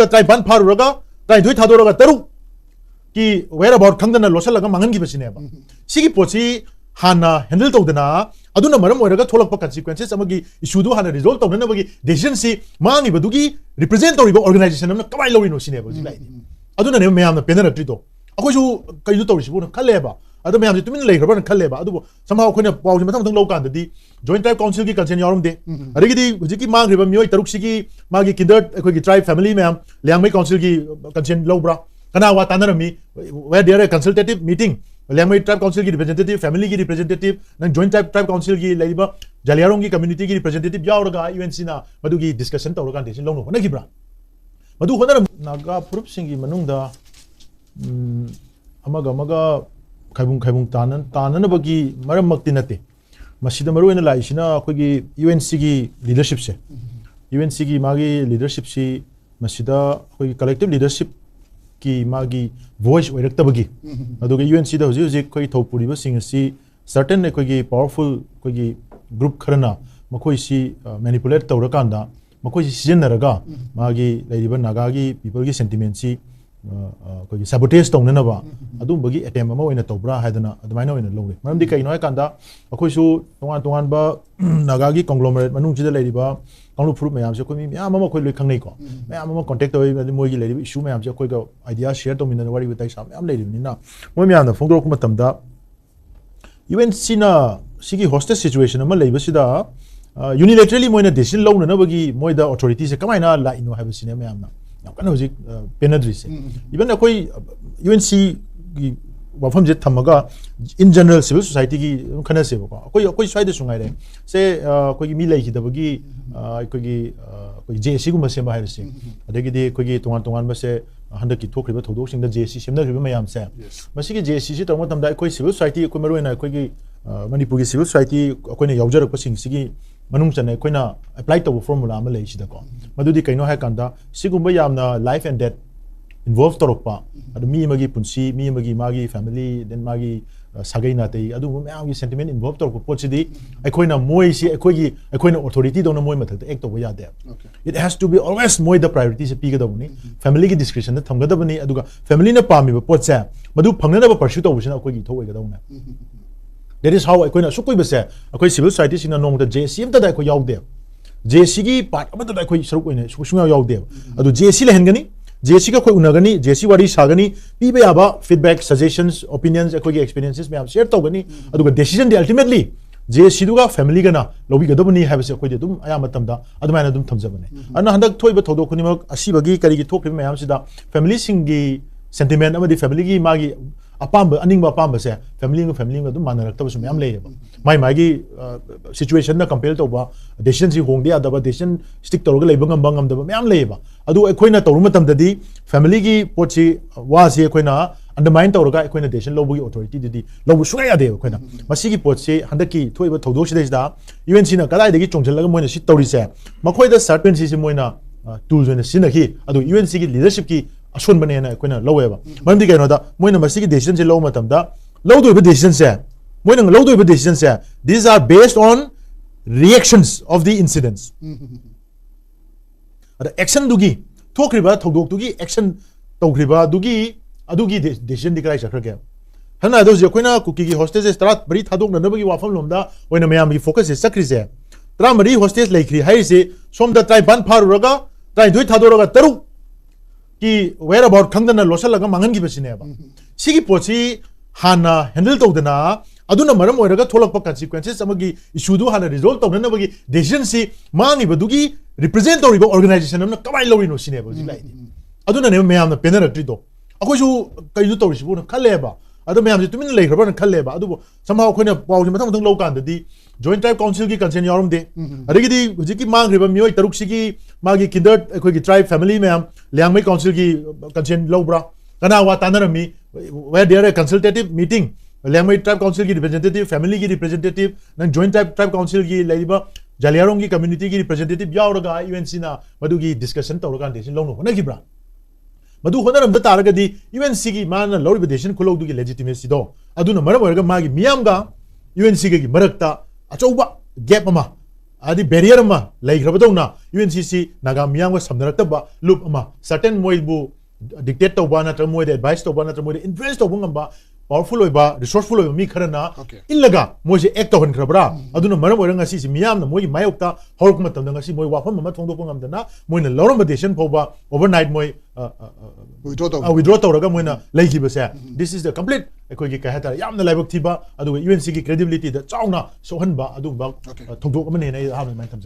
try ban paruraga try doi thadora taru ki where about khangdana losalaga mangan gi basine ba sigi pochi hana handle tawdana aduna maram oiraga tholakpa consequences amagi issue do hana resolve tawdana bagi decision si mangi badugi represent tawriba organization amna kamai lowino sine ba jilai aduna ne mayamna penara trito akoisu kaidu tawrisibu na khaleba adu mayam tumin leigraba na khaleba adu somehow khona pawji mathang mathang lokan dadi joint tribe council ki consent yarum de arigidi hujiki mangriba mioi taruk sigi magi kinder akoigi tribe family mayam liangmai council ki consent lobra kana wa tanarami where there a consultative meeting Lamai tribe council ki representative, family ki representative, nang joint tribe council ki laiba, Jaliarong ki community ki representative yauraga UNC na madu ki discussion tawraga decision long no na kibra. Madu honara Naga group singi manungda amaga khaibung tanan bagi maram makti nate. Masida maru ena lai sina akogi UNC ki leadership se. UNC ki magi leadership si masida akogi collective leadership ki magi voice oirakta bagi aduga UNC da hoji koi thopuri ba sing si certain koi powerful koi group kharana makoi si manipulate tawra kanda makoi si sijenaraga magi laiba naga gi people gi sentiment si koi sabotage tawna ba adum bagi attempt ama oina tawbra haidana adumaina oina longre maram di kai noi kanda akoi su tongan ba naga gi conglomerate manung chida laiba Kanglu fruit mayam se koi mi mama koi loi khangnei ko mayam mama contact toy moi gi lei issue mayam se koi ga idea share to min na wari with sam am lei ni na moi mayam na phongro ko matam da UNC na sigi hostage situation ama lei ba sida unilaterally moi na decision lo na bagi moi da authority se kamai na la ino have sine mayam na yam kana hoji penadri se even koi UNC gi wafam je thamaga in general civil society gi khana se ko koi side sungai re se koi gi mi lei ki da bagi koi JC gum se ma hairse adagi de koi tongan ba se handaki thokriba thodok sing da JC semna riba mayam se masigi JC si tawma tamda koi civil society koi maru na koi gi manipur gi civil society koi ne yaujarak pa sing sigi manung chane koi na apply to formula ma lei si da ko madudi kaino ha kanda sigumba yamna life and death involved torokpa adu mi magi punsi mi magi family then magi sagai na tei adu mayam gi sentiment involved torok pochidi akoina moi si akoina authority dona moi mathak act to ya de it has to be always moi the priority se pi ga dabuni family gi discretion da thamga dabuni aduga family na pami ba potcha madu phangnana ba pursue to busina akoi gi thoi ga dauna that is how akoina sukoi ba se akoi civil society sina nong da JCM ta da akoi yaw de JC gi part amata da akoi saruk oine sunga yaw de adu JC la hengani JC ka koi unagani JC wari sagani pibe aba feedback suggestions opinions akoi experiences me am share tawgani aduga decision de ultimately JC duga family gana lobi gadabuni habse akoi de dum aya matam da adumana dum thamjabane ana handak thoiba thodok kunima asibagi kari gi thokri me am sida family singi sentiment amadi family gi magi apamba aningba apamba se family ga dum manarakta basum yam leyeba mai gi situation na compare to ba decision si hongde adaba decision stick to ga leibangam bangam da yam leyeba adu ekoina to rumatam dadi family gi pochi wa si ekoina undermine to ga ekoina decision lobu gi authority didi lobu suga ya de ekoina masigi pochi handaki thoiba thodok si da UNC na kadai de gi chongchal ga moina si tori se makoi da certain si moina tools ne sinaki adu UNC gi leadership ki ashun bane na koina loweba maram di kaino da moina masigi decision se low matam da low do decision se moina low do decision se these are based on reactions of the incidents ada action dugi thokriba thodok dugi action tokriba dugi adugi decision dikrai chakra ke hana do je koina kuki gi hostage strat bari thadok na nabagi wafam lomda oina mayam gi focus se sakri se tra mari hostage laikri hai se somda try ban pharuraga try doi thadoraga taru ki where about khangdana losalaga mangan gi basine ba sigi pochi hana handle tawdana aduna maram oiraga tholakpa consequences amagi issue do hana resolve tawna bagi decision si mangi badugi represent tawriba organization amna kamai lowino sine ba jilai aduna ne mayam na penara trito akoisu kaidu tawrisibu na khaleba adu mayam ji tumin leigraba na khaleba adu somehow khona pawji mathang lokan dadi joint tribe council ki consent yarum de arigidi hujiki mangriba mioi taruk sigi magi kinder koi gi tribe family mayam liangmai council ki consent lobra kana wa tanarami where there a consultative meeting liangmai tribe council ki representative family ki representative nang joint tribe council ki laiba Jaliarong ki community ki representative yauraga UNC na madu gi discussion tawraga decision long no na kibra madu honaram da taragadi UNC gi mana lori decision khulog du gi legitimacy do aduna maram oiraga magi Miyam ga UNC gi Marakta Athouba gap ama adi barrier ma lai grabadona UNCC naga miyam ko samnarakta loop ama certain moi bu dictate to ba na moi de advice to ba na moi de influence to bungamba powerful oiba resourceful oiba mi kharana illaga moi je act to han grabra aduna maram oranga si miyam na moi mayokta horok matam da ngasi moi wafam ma thongdo pangam dana moi na loram decision phoba overnight moi withdraw to raga moi na lai ki basa this is the complete ekoi ki kahata yamna laibok thiba adu UNC ki credibility da chauna sohan ba adu ba thongdo amane na ha mai tham